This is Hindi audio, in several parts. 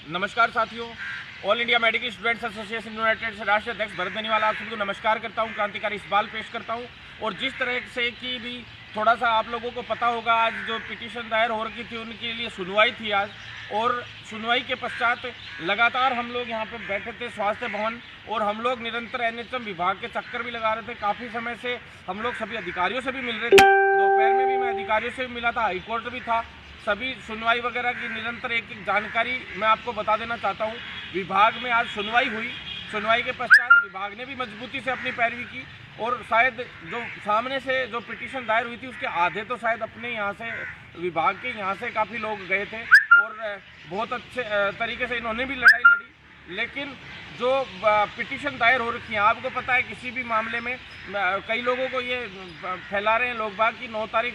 नमस्कार साथियों, all India medical students association United से राष्ट्रीय अध्यक्ष भरत बेनीवाल आप सभी को नमस्कार करता हूं, क्रांतिकारी इकबाल पेश करता हूं। और जिस तरह से कि भी थोड़ा सा आप लोगों को पता होगा, आज जो पिटीशन दायर हो रखी थी उनके लिए सुनवाई थी आज, और सुनवाई के पश्चात लगातार हम लोग यहां पे बैठे थे स्वास्थ्य भवन, और हम लोग निरंतर एनएचएम विभाग के चक्कर भी लगा रहे थे। काफ़ी समय से हम लोग सभी अधिकारियों से भी मिल रहे थे, दोपहर में भी मैं अधिकारियों से भी मिला था, हाईकोर्ट भी था। सभी सुनवाई वगैरह की निरंतर एक एक जानकारी मैं आपको बता देना चाहता हूँ। विभाग में आज सुनवाई हुई, सुनवाई के पश्चात विभाग ने भी मजबूती से अपनी पैरवी की, और शायद जो सामने से जो पिटीशन दायर हुई थी उसके आधे तो शायद अपने यहाँ से विभाग के यहाँ से काफ़ी लोग गए थे, और बहुत अच्छे तरीके से इन्होंने भी लड़ाई लड़ी। लेकिन जो पिटीशन दायर हो रखी है, आपको पता है किसी भी मामले में कई लोगों को ये फैला रहे हैं लोग बाग कि 9 तारीख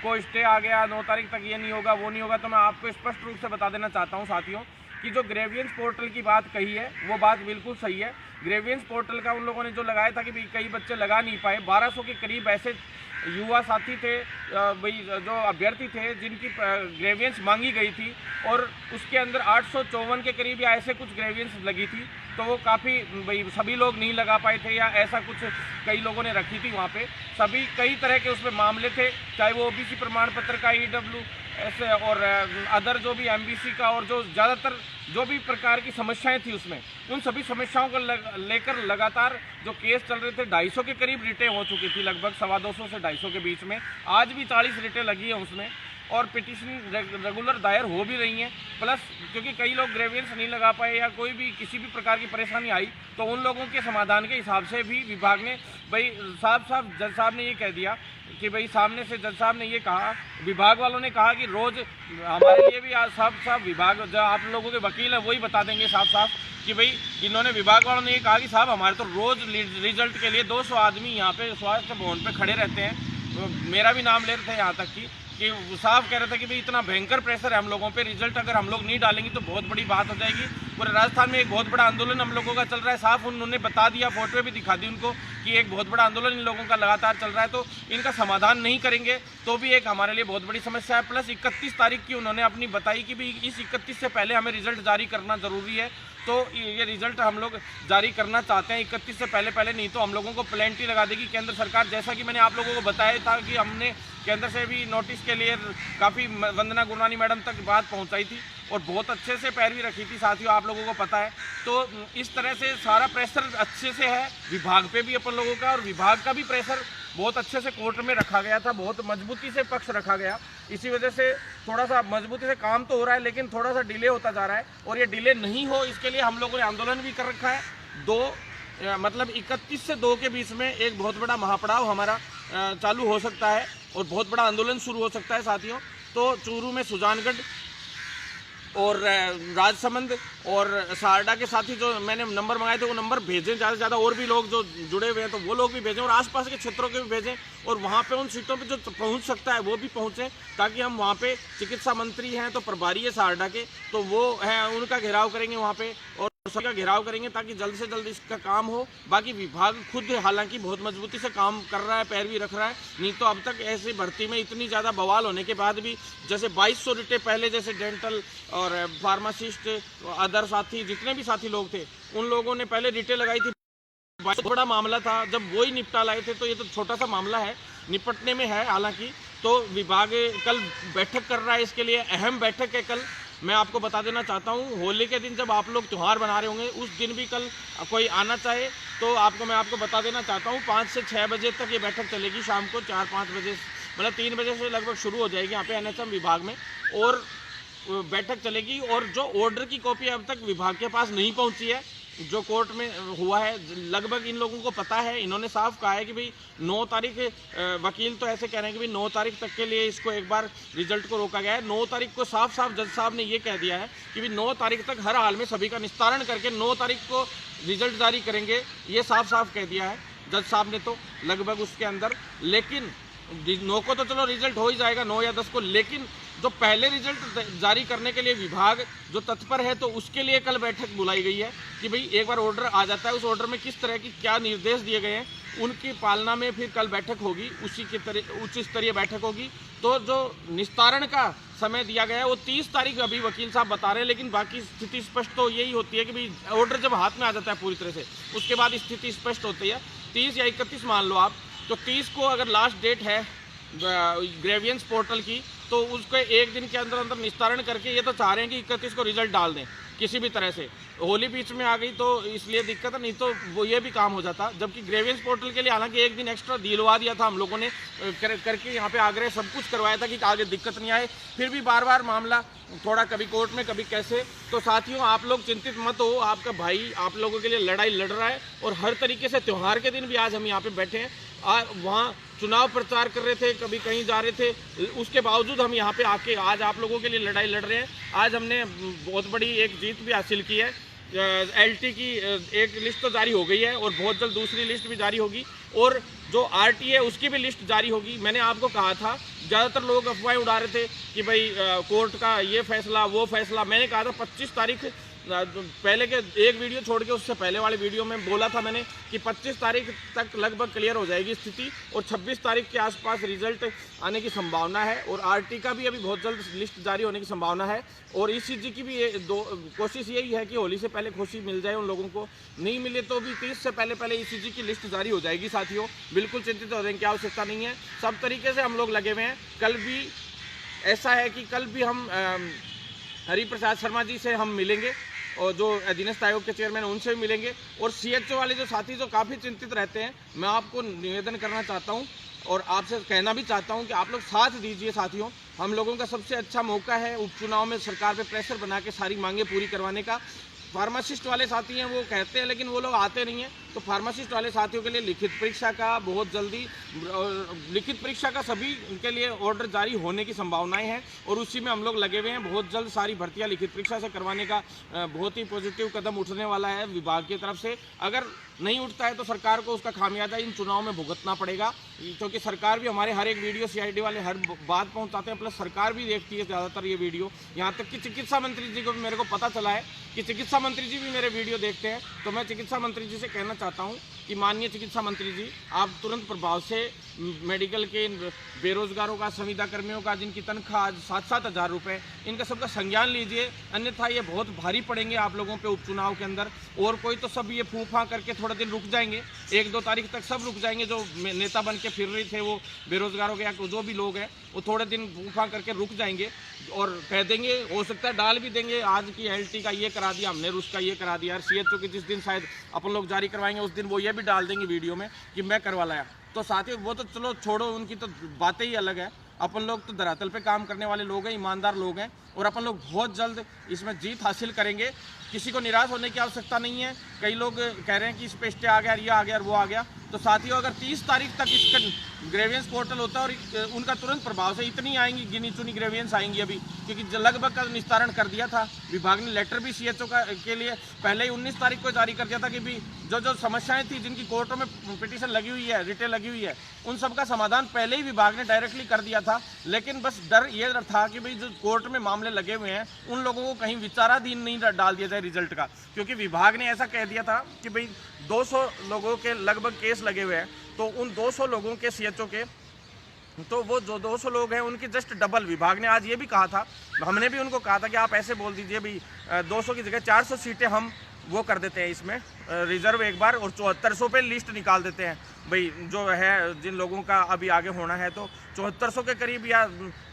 को स्टे आ गया, 9 तारीख तक ये नहीं होगा वो नहीं होगा। तो मैं आपको स्पष्ट रूप से बता देना चाहता हूँ साथियों कि जो ग्रेवियंस पोर्टल की बात कही है वो बात बिल्कुल सही है। ग्रेवियंस पोर्टल का उन लोगों ने जो लगाया था कि भाई कई बच्चे लगा नहीं पाए, 1200 के करीब ऐसे युवा साथी थे, भाई जो अभ्यर्थी थे जिनकी ग्रेवियंस मांगी गई थी, और उसके अंदर 854 के करीब या ऐसे कुछ ग्रेवियंस लगी थी। तो वो काफ़ी भाई सभी लोग नहीं लगा पाए थे, या ऐसा कुछ कई लोगों ने रखी थी वहाँ पे। सभी कई तरह के उसमें मामले थे, चाहे वो ओबीसी प्रमाण पत्र का, EWS और अदर जो भी MBC का, और जो ज़्यादातर जो भी प्रकार की समस्याएं थी उसमें, उन सभी समस्याओं को लेकर लगातार जो केस चल रहे थे, 250 के करीब रिटें हो चुकी थी, लगभग 225 से 250 के बीच में। आज भी 40 रिटें लगी हैं उसमें, और पिटीशन रेगुलर दायर हो भी रही हैं। प्लस क्योंकि कई लोग ग्रेवियंस नहीं लगा पाए या कोई भी किसी भी प्रकार की परेशानी आई, तो उन लोगों के समाधान के हिसाब से भी विभाग ने भाई साफ जज साहब ने ये कह दिया कि भाई सामने से जज साहब ने ये कहा, विभाग वालों ने कहा कि रोज़ हमारे लिए भी आज साफ विभाग जो आप लोगों के वकील हैं वही बता देंगे साफ कि भाई इन्होंने विभाग वालों ने ये कहा कि साहब हमारे तो रोज़ रिजल्ट के लिए 200 आदमी यहाँ पे स्वास्थ्य भवन पे खड़े रहते हैं। मेरा भी नाम ले रहे थे यहाँ तक कि वो साफ कह रहे थे कि भाई इतना भयंकर प्रेशर है हम लोगों पे, रिजल्ट अगर हम लोग नहीं डालेंगे तो बहुत बड़ी बात हो जाएगी। पूरे राजस्थान में एक बहुत बड़ा आंदोलन हम लोगों का चल रहा है, साफ उन्होंने बता दिया, फोटो भी दिखा दी उनको कि एक बहुत बड़ा आंदोलन इन लोगों का लगातार चल रहा है। तो इनका समाधान नहीं करेंगे तो भी एक हमारे लिए बहुत बड़ी समस्या है। प्लस 31 तारीख की उन्होंने अपनी बताई कि भाई इस 31 से पहले हमें रिजल्ट जारी करना ज़रूरी है। तो ये रिजल्ट हम लोग जारी करना चाहते हैं 31 से पहले, नहीं तो हम लोगों को पेनल्टी लगा देगी केंद्र सरकार। जैसा कि मैंने आप लोगों को बताया था कि हमने केंद्र से भी नोटिस के लिए काफ़ी वंदना गुरनानी मैडम तक बात पहुंचाई थी, और बहुत अच्छे से पैरवी रखी थी साथियों, आप लोगों को पता है। तो इस तरह से सारा प्रेशर अच्छे से है विभाग पे भी अपन लोगों का, और विभाग का भी प्रेशर बहुत अच्छे से कोर्ट में रखा गया था, बहुत मजबूती से पक्ष रखा गया। इसी वजह से थोड़ा सा मजबूती से काम तो हो रहा है, लेकिन थोड़ा सा डिले होता जा रहा है, और ये डिले नहीं हो इसके लिए हम लोगों ने आंदोलन भी कर रखा है। मतलब 31 से 2 के बीच में एक बहुत बड़ा महापड़ाव हमारा चालू हो सकता है, और बहुत बड़ा आंदोलन शुरू हो सकता है साथियों। तो चूरू में सुजानगढ़ और राजसमंद और सारडा के साथी जो मैंने नंबर मंगाए थे वो नंबर भेजें ज़्यादा से ज़्यादा, और भी लोग जो जुड़े हुए हैं तो वो लोग भी भेजें, और आसपास के क्षेत्रों के भी भेजें, और वहाँ पे उन सीटों पे जो पहुँच सकता है वो भी पहुँचें, ताकि हम वहाँ पे चिकित्सा मंत्री हैं तो प्रभारी है सारडा के, तो वो हैं उनका घेराव करेंगे वहाँ पे, और सभी का घेराव करेंगे ताकि जल्द से जल्द इसका काम हो। बाकी विभाग खुद हालांकि बहुत मजबूती से काम कर रहा है, पैरवी रख रहा है, नहीं तो अब तक ऐसी भर्ती में इतनी ज़्यादा बवाल होने के बाद भी, जैसे 2200 रिटें पहले जैसे डेंटल और फार्मासिस्ट अदर साथी जितने भी साथी लोग थे उन लोगों ने पहले रिटें लगाई थी। बहुत बड़ा मामला था, जब वही निपटा लाए थे, तो ये तो छोटा सा मामला है, निपटने में है हालांकि। तो विभाग कल बैठक कर रहा है, इसके लिए अहम बैठक है कल। मैं आपको बता देना चाहता हूँ, होली के दिन जब आप लोग त्यौहार बना रहे होंगे उस दिन भी कल कोई आना चाहे तो मैं आपको बता देना चाहता हूँ 5 से 6 बजे तक ये बैठक चलेगी, शाम को 4-5 बजे, मतलब 3 बजे से लगभग शुरू हो जाएगी यहाँ पे NHM विभाग में, और बैठक चलेगी। और जो ऑर्डर की कॉपी अब तक विभाग के पास नहीं पहुँची है, जो कोर्ट में हुआ है, लगभग इन लोगों को पता है, इन्होंने साफ कहा है कि भाई 9 तारीख, वकील तो ऐसे कह रहे हैं कि भाई 9 तारीख तक के लिए इसको एक बार रिजल्ट को रोका गया है। 9 तारीख को साफ जज साहब ने ये कह दिया है कि भाई 9 तारीख तक हर हाल में सभी का निस्तारण करके 9 तारीख को रिजल्ट जारी करेंगे, ये साफ कह दिया है जज साहब ने तो लगभग उसके अंदर। लेकिन 9 को तो चलो रिजल्ट हो ही जाएगा, 9 या 10 को, लेकिन जो पहले रिजल्ट जारी करने के लिए विभाग जो तत्पर है, तो उसके लिए कल बैठक बुलाई गई है कि भाई एक बार ऑर्डर आ जाता है, उस ऑर्डर में किस तरह की क्या निर्देश दिए गए हैं, उनकी पालना में फिर कल बैठक होगी, उसी के उच्च स्तरीय बैठक होगी। तो जो निस्तारण का समय दिया गया है वो 30 तारीख अभी वकील साहब बता रहे हैं, लेकिन बाकी स्थिति स्पष्ट तो यही होती है कि भाई ऑर्डर जब हाथ में आ जाता है पूरी तरह से, उसके बाद स्थिति स्पष्ट होती है। 30 या 31 मान लो आप, तो 30 को अगर लास्ट डेट है ग्रेवियंस पोर्टल की, तो उसको एक दिन के अंदर अंदर निस्तारण करके, ये तो चाह रहे हैं कि 31 को रिजल्ट डाल दें किसी भी तरह से। होली बीच में आ गई तो इसलिए दिक्कत है, नहीं तो वो ये भी काम हो जाता। जबकि ग्रेवियंस पोर्टल के लिए हालांकि एक दिन एक्स्ट्रा दिलवा दिया था हम लोगों ने, करके यहाँ पे आग्रह सब कुछ करवाया था कि आगे दिक्कत नहीं आए, फिर भी बार बार मामला थोड़ा कभी कोर्ट में कभी कैसे। तो साथियों आप लोग चिंतित मत हो, आपका भाई आप लोगों के लिए लड़ाई लड़ रहा है, और हर तरीके से त्यौहार के दिन भी आज हम यहाँ पे बैठे हैं। वहाँ चुनाव प्रचार कर रहे थे, कभी कहीं जा रहे थे, उसके बावजूद हम यहाँ पे आके आज आप लोगों के लिए लड़ाई लड़ रहे हैं। आज हमने बहुत बड़ी एक जीत भी हासिल की है। एलटी की एक लिस्ट तो जारी हो गई है और बहुत जल्द दूसरी लिस्ट भी जारी होगी, और जो आरटी है उसकी भी लिस्ट जारी होगी। मैंने आपको कहा था, ज़्यादातर लोग अफवाहें उड़ा रहे थे कि भाई कोर्ट का ये फैसला वो फैसला। मैंने कहा था 25 तारीख पहले के एक वीडियो छोड़ के उससे पहले वाले वीडियो में बोला था मैंने कि 25 तारीख तक लगभग क्लियर हो जाएगी स्थिति, और 26 तारीख के आसपास रिजल्ट आने की संभावना है, और आरटी का भी अभी बहुत जल्द लिस्ट जारी होने की संभावना है। और ईसीजी की भी कोशिश यही है कि होली से पहले खुशी मिल जाए उन लोगों को, नहीं मिले तो भी 30 से पहले ईसीजी की लिस्ट जारी हो जाएगी। साथियों बिल्कुल चिंतित होने की आवश्यकता नहीं है, सब तरीके से हम लोग लगे हुए हैं। कल भी ऐसा है कि कल भी हम हरिप्रसाद शर्मा जी से हम मिलेंगे, और जो अधीनस्थ आयोग के चेयरमैन उनसे भी मिलेंगे, और सीएचओ वाले जो साथी जो काफ़ी चिंतित रहते हैं, मैं आपको निवेदन करना चाहता हूं और आपसे कहना भी चाहता हूं कि आप लोग साथ दीजिए। साथियों हम लोगों का सबसे अच्छा मौका है उपचुनाव में सरकार पे प्रेशर बना के सारी मांगें पूरी करवाने का। फार्मासिस्ट वाले साथी हैं वो कहते हैं लेकिन वो लोग आते नहीं हैं, तो फार्मासिस्ट वाले साथियों के लिए लिखित परीक्षा का बहुत जल्दी लिखित परीक्षा का सभी के लिए ऑर्डर जारी होने की संभावनाएं हैं, और उसी में हम लोग लगे हुए हैं। बहुत जल्द सारी भर्तियां लिखित परीक्षा से करवाने का बहुत ही पॉजिटिव कदम उठने वाला है विभाग की तरफ से। अगर नहीं उठता है तो सरकार को उसका खामियाजा इन चुनाव में भुगतना पड़ेगा, क्योंकि सरकार भी हमारे हर एक वीडियो सीआईडी वाले हर बात पहुंचाते हैं, प्लस सरकार भी देखती है ज़्यादातर ये वीडियो। यहाँ तक कि चिकित्सा मंत्री जी को भी मेरे को पता चला है कि चिकित्सा मंत्री जी भी मेरे वीडियो देखते हैं। तो मैं चिकित्सा मंत्री जी से कहना चाहता हूँ कि माननीय चिकित्सा मंत्री जी, आप तुरंत प्रभाव से मेडिकल के बेरोजगारों का, संविदा कर्मियों का, जिनकी तनख्वाह आज 7-7 हज़ार रुपये, इनका सबका संज्ञान लीजिए, अन्यथा ये बहुत भारी पड़ेंगे आप लोगों पे उपचुनाव के अंदर। और कोई तो सब ये फूफा करके थोड़ा दिन रुक जाएंगे, 1-2 तारीख तक सब रुक जाएंगे, जो नेता बन के फिर रहे थे वो बेरोजगारों के या जो भी लोग हैं वो थोड़े दिन फूफा करके रुक जाएंगे और कह देंगे, हो सकता है डाल भी देंगे, आज की एलटी का ये करा दिया हमने, उसका ये करा दिया। सीएचओ की जिस दिन शायद अपन लोग जारी करवाएंगे उस दिन वो ये भी डाल देंगे वीडियो में कि मैं करवा लाया। तो साथियों वो तो चलो छोड़ो, उनकी तो बातें ही अलग है। अपन लोग तो धरातल पे काम करने वाले लोग हैं, ईमानदार लोग हैं, और अपन लोग बहुत जल्द इसमें जीत हासिल करेंगे। किसी को निराश होने की आवश्यकता नहीं है। कई लोग कह रहे हैं कि इस पे स्टे आ गया, ये आ गया और वो आ गया। तो साथियों अगर 30 तारीख तक इसका ग्रेवियंस पोर्टल होता है और उनका तुरंत प्रभाव से इतनी आएंगी, गिनी चुनी ग्रेवियंस आएंगी अभी, क्योंकि लगभग का निस्तारण कर दिया था विभाग ने। लेटर भी सीएचओ के लिए पहले ही 19 तारीख को जारी कर दिया था कि भी जो समस्याएं थी, जिनकी कोर्टों में पिटीशन लगी हुई है, रिटें लगी हुई है, उन सब का समाधान पहले ही विभाग ने डायरेक्टली कर दिया था। लेकिन बस डर ये था कि भाई जो कोर्ट में मामले लगे हुए हैं उन लोगों को कहीं विचाराधीन नहीं डाल दिया जाए रिजल्ट का, क्योंकि विभाग ने ऐसा कह दिया था कि भाई 200 लोगों के लगभग केस लगे हुए हैं, तो उन 200 लोगों के सीएचओ के, तो वो जो 200 लोग हैं उनकी जस्ट डबल विभाग ने आज ये भी कहा था, हमने भी उनको कहा था कि आप ऐसे बोल दीजिए भाई 200 की जगह 400 सीटें हम वो कर देते हैं इसमें रिजर्व एक बार, और 7400 पे लिस्ट निकाल देते हैं भाई, जो है जिन लोगों का अभी आगे होना है तो 7400 के करीब या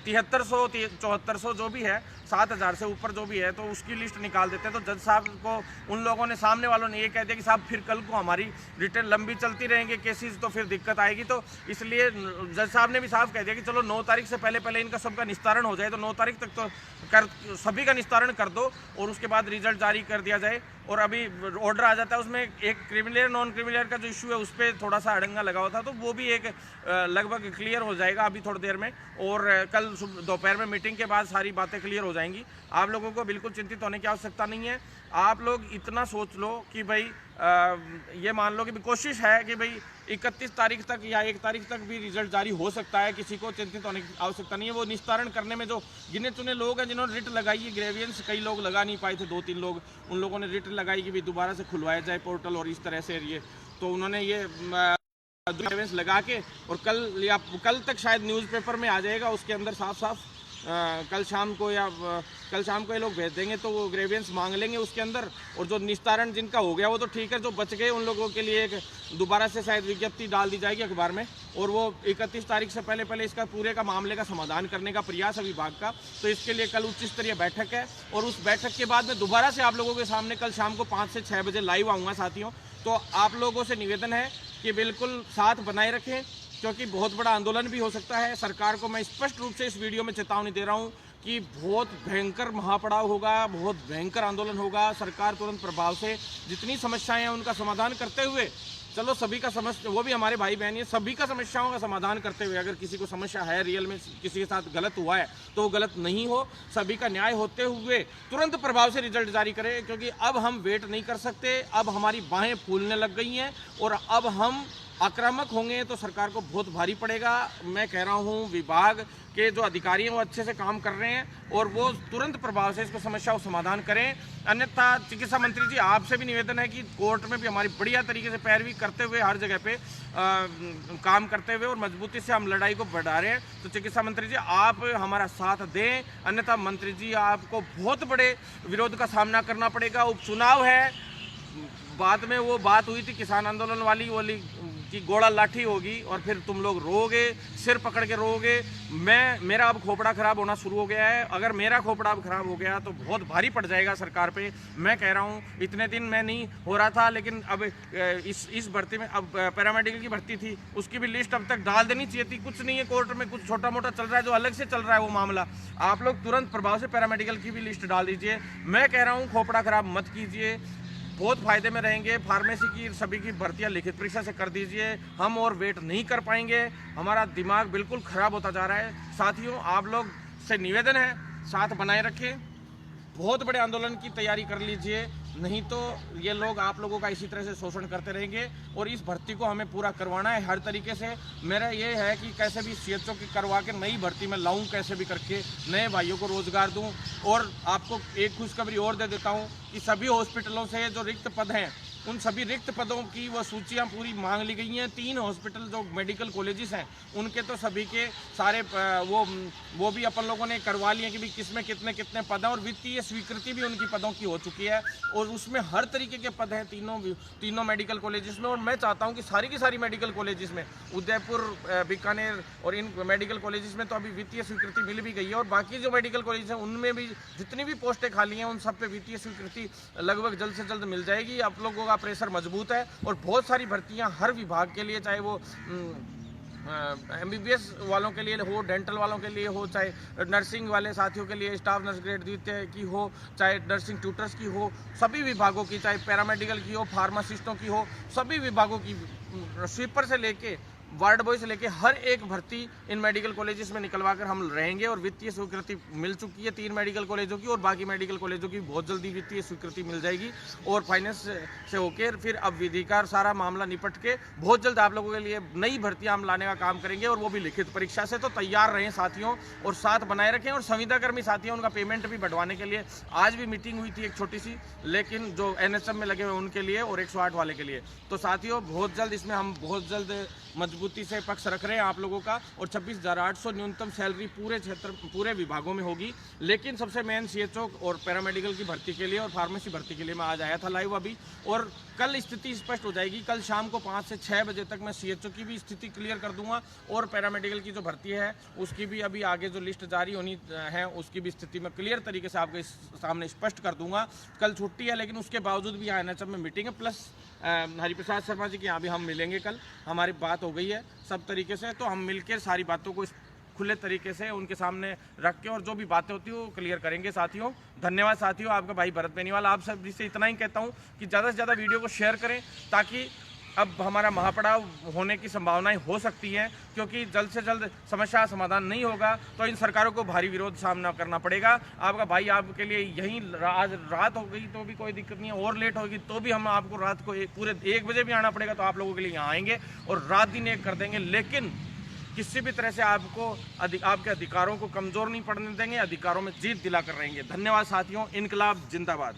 7300 7400 जो भी है, 7000 से ऊपर जो भी है, तो उसकी लिस्ट निकाल देते हैं। तो जज साहब को उन लोगों ने, सामने वालों ने ये कह दिया कि साहब फिर कल को हमारी रिटर्न लंबी चलती रहेंगे केसेस, तो फिर दिक्कत आएगी। तो इसलिए जज साहब ने भी साफ कह दिया कि चलो 9 तारीख से पहले इनका सबका निस्तारण हो जाए, तो 9 तारीख तक तो सभी का निस्तारण कर दो और उसके बाद रिजल्ट जारी कर दिया जाए। और अभी ऑर्डर आ जाता है, उसमें एक क्रिमिनल नॉन क्रिमिनल का जो इशू है उस पर थोड़ा सा अड़ंगा लगा हुआ था, तो वो भी एक लगभग क्लियर हो जाएगा अभी थोड़ी देर में, और कल दोपहर में मीटिंग के बाद सारी बातें क्लियर हो जाएंगी। आप लोगों को बिल्कुल चिंतित होने की आवश्यकता नहीं है। आप लोग इतना सोच लो कि भाई ये मान लो कि कोशिश है कि भाई 31 तारीख तक या 1 तारीख तक भी रिजल्ट जारी हो सकता है, किसी को चिंतित होने की आवश्यकता नहीं है। वो निस्तारण करने में जो गिने चुने लोग हैं जिन्होंने रिट लगाई है ग्रेवियंस, कई लोग लगा नहीं पाए थे, 2-3 लोग, उन लोगों ने रिट लगाई कि भाई दोबारा से खुलवाया जाए पोर्टल और इस तरह से ये, तो उन्होंने ये ग्रेवेंस लगा के, और कल तक शायद न्यूज़पेपर में आ जाएगा, उसके अंदर साफ साफ कल शाम को ये लोग भेज देंगे, तो वो ग्रेवियंस मांग लेंगे उसके अंदर। और जो निस्तारण जिनका हो गया वो तो ठीक है, जो बच गए उन लोगों के लिए एक दोबारा से शायद विज्ञप्ति डाल दी जाएगी अखबार में, और वो 31 तारीख से पहले इसका पूरे का मामले का समाधान करने का प्रयास है विभाग का। तो इसके लिए कल उच्च स्तरीय बैठक है, और उस बैठक के बाद में दोबारा से आप लोगों के सामने कल शाम को 5 से 6 बजे लाइव आऊँगा साथियों। तो आप लोगों से निवेदन है कि बिल्कुल साथ बनाए रखें, क्योंकि बहुत बड़ा आंदोलन भी हो सकता है। सरकार को मैं स्पष्ट रूप से इस वीडियो में चेतावनी दे रहा हूं कि बहुत भयंकर महापड़ाव होगा, बहुत भयंकर आंदोलन होगा। सरकार तुरंत प्रभाव से जितनी समस्याएं हैं उनका समाधान करते हुए, चलो सभी का समस्या, वो भी हमारे भाई बहन है, सभी का समस्याओं का समाधान करते हुए, अगर किसी को समस्या है रियल में किसी के साथ गलत हुआ है तो वो गलत नहीं हो, सभी का न्याय होते हुए तुरंत प्रभाव से रिजल्ट जारी करें। क्योंकि अब हम वेट नहीं कर सकते, अब हमारी बाहें फूलने लग गई हैं, और अब हम आक्रामक होंगे तो सरकार को बहुत भारी पड़ेगा। मैं कह रहा हूं विभाग के जो अधिकारी हैं वो अच्छे से काम कर रहे हैं, और वो तुरंत प्रभाव से इसको समस्या को समाधान करें। अन्यथा चिकित्सा मंत्री जी आपसे भी निवेदन है कि कोर्ट में भी हमारी बढ़िया तरीके से पैरवी करते हुए, हर जगह पे काम करते हुए और मजबूती से हम लड़ाई को बढ़ा रहे हैं। तो चिकित्सा मंत्री जी आप हमारा साथ दें, अन्यथा मंत्री जी आपको बहुत बड़े विरोध का सामना करना पड़ेगा। उपचुनाव है, बाद में वो बात हुई थी किसान आंदोलन वाली कि गोड़ा लाठी होगी और फिर तुम लोग रोओगे, सिर पकड़ के रोओगे। मेरा अब खोपड़ा खराब होना शुरू हो गया है, अगर मेरा खोपड़ा अब खराब हो गया तो बहुत भारी पड़ जाएगा सरकार पे। मैं कह रहा हूँ इतने दिन मैं नहीं हो रहा था, लेकिन अब इस भर्ती में, अब पैरामेडिकल की भर्ती थी उसकी भी लिस्ट अब तक डाल देनी चाहिए थी। कुछ नहीं है, कोर्ट में कुछ छोटा मोटा चल रहा है जो अलग से चल रहा है वो मामला, आप लोग तुरंत प्रभाव से पैरामेडिकल की भी लिस्ट डाल दीजिए। मैं कह रहा हूँ खोपड़ा खराब मत कीजिए, बहुत फायदे में रहेंगे। फार्मेसी की सभी की भर्तियां लिखित परीक्षा से कर दीजिए, हम और वेट नहीं कर पाएंगे, हमारा दिमाग बिल्कुल ख़राब होता जा रहा है। साथियों आप लोग से निवेदन है साथ बनाए रखें, बहुत बड़े आंदोलन की तैयारी कर लीजिए, नहीं तो ये लोग आप लोगों का इसी तरह से शोषण करते रहेंगे। और इस भर्ती को हमें पूरा करवाना है हर तरीके से। मेरा ये है कि कैसे भी CHO की करवा के नई भर्ती में लाऊं, कैसे भी करके नए भाइयों को रोजगार दूं। और आपको एक खुशखबरी और दे देता हूं कि सभी हॉस्पिटलों से जो रिक्त पद हैं उन सभी रिक्त पदों की वो सूचियां पूरी मांग ली गई हैं। 3 हॉस्पिटल जो मेडिकल कॉलेजेस हैं उनके तो सभी के सारे वो भी अपन लोगों ने करवा लिए कि भी किसमें कितने कितने पद हैं, और वित्तीय स्वीकृति भी उनकी पदों की हो चुकी है, और उसमें हर तरीके के पद हैं तीनों मेडिकल कॉलेजेस में। और मैं चाहता हूं कि सारी की सारी मेडिकल कॉलेजेस में, उदयपुर, बीकानेर और इन मेडिकल कॉलेजेस में तो अभी वित्तीय स्वीकृति मिल भी गई है, और बाकी जो मेडिकल कॉलेज हैं उनमें भी जितनी भी पोस्टें खाली हैं उन सब पे वित्तीय स्वीकृति लगभग जल्द से जल्द मिल जाएगी। आप लोगों का प्रेशर मजबूत है, और बहुत सारी भर्तियां हर विभाग के लिए, चाहे वो MBBS वालों के लिए हो, डेंटल वालों के लिए हो, चाहे नर्सिंग वाले साथियों के लिए स्टाफ नर्स ग्रेड द्वितीय की हो, चाहे नर्सिंग ट्यूटर्स की हो, सभी विभागों की, चाहे पैरामेडिकल की हो, फार्मासिस्टों की हो, सभी विभागों की, स्वीपर से लेके वार्ड बॉय से लेके हर एक भर्ती इन मेडिकल कॉलेजेस में निकलवा कर हम रहेंगे। और वित्तीय स्वीकृति मिल चुकी है 3 मेडिकल कॉलेजों की, और बाकी मेडिकल कॉलेजों की बहुत जल्दी वित्तीय स्वीकृति मिल जाएगी। और फाइनेंस से होकर फिर अब विधिकार सारा मामला निपट के बहुत जल्द आप लोगों के लिए नई भर्तियां हम लाने का काम करेंगे, और वो भी लिखित परीक्षा से। तो तैयार रहें साथियों, और साथ बनाए रखें। और संविदाकर्मी साथियों उनका पेमेंट भी बढ़वाने के लिए आज भी मीटिंग हुई थी एक छोटी सी, लेकिन जो NHM में लगे हुए उनके लिए और 108 वाले के लिए। तो साथियों बहुत जल्द इसमें हम बहुत जल्द मजबूती से पक्ष रख रहे हैं आप लोगों का, और 26,800 न्यूनतम सैलरी पूरे विभागों में होगी। लेकिन सबसे मेन CHO और पैरामेडिकल की भर्ती के लिए और फार्मेसी भर्ती के लिए मैं आज आया था लाइव अभी, और कल स्थिति स्पष्ट हो जाएगी। कल शाम को 5 से 6 बजे तक मैं CHO की भी स्थिति क्लियर कर दूंगा, और पैरामेडिकल की जो भर्ती है उसकी भी अभी आगे जो लिस्ट जारी होनी है उसकी भी स्थिति में क्लियर तरीके से आपके सामने स्पष्ट कर दूंगा। कल छुट्टी है, लेकिन उसके बावजूद भी यहाँ NHM में मीटिंग है, प्लस हरिप्रसाद शर्मा जी के यहाँ भी हम मिलेंगे कल। हमारी बात हो गई है सब तरीके से, तो हम मिलकर सारी बातों को खुले तरीके से उनके सामने रख के और जो भी बातें होती है वो क्लियर करेंगे। साथियों धन्यवाद। साथियों आपका भाई भरत बेनीवाल आप सब से इतना ही कहता हूँ कि ज़्यादा से ज़्यादा वीडियो को शेयर करें, ताकि अब हमारा महापड़ाव होने की संभावनाएं हो सकती हैं, क्योंकि जल्द से जल्द समस्या समाधान नहीं होगा तो इन सरकारों को भारी विरोध सामना करना पड़ेगा। आपका भाई आपके लिए यहीं आज रात हो गई तो भी कोई दिक्कत नहीं है, और लेट होगी तो भी हम आपको रात को पूरे 1 बजे भी आना पड़ेगा तो आप लोगों के लिए यहाँ आएंगे और रात दिन एक कर देंगे। लेकिन किसी भी तरह से आपको आपके अधिकारों को कमज़ोर नहीं पड़ने देंगे, अधिकारों में जीत दिला कर रहेंगे। धन्यवाद साथियों। इनकलाब जिंदाबाद।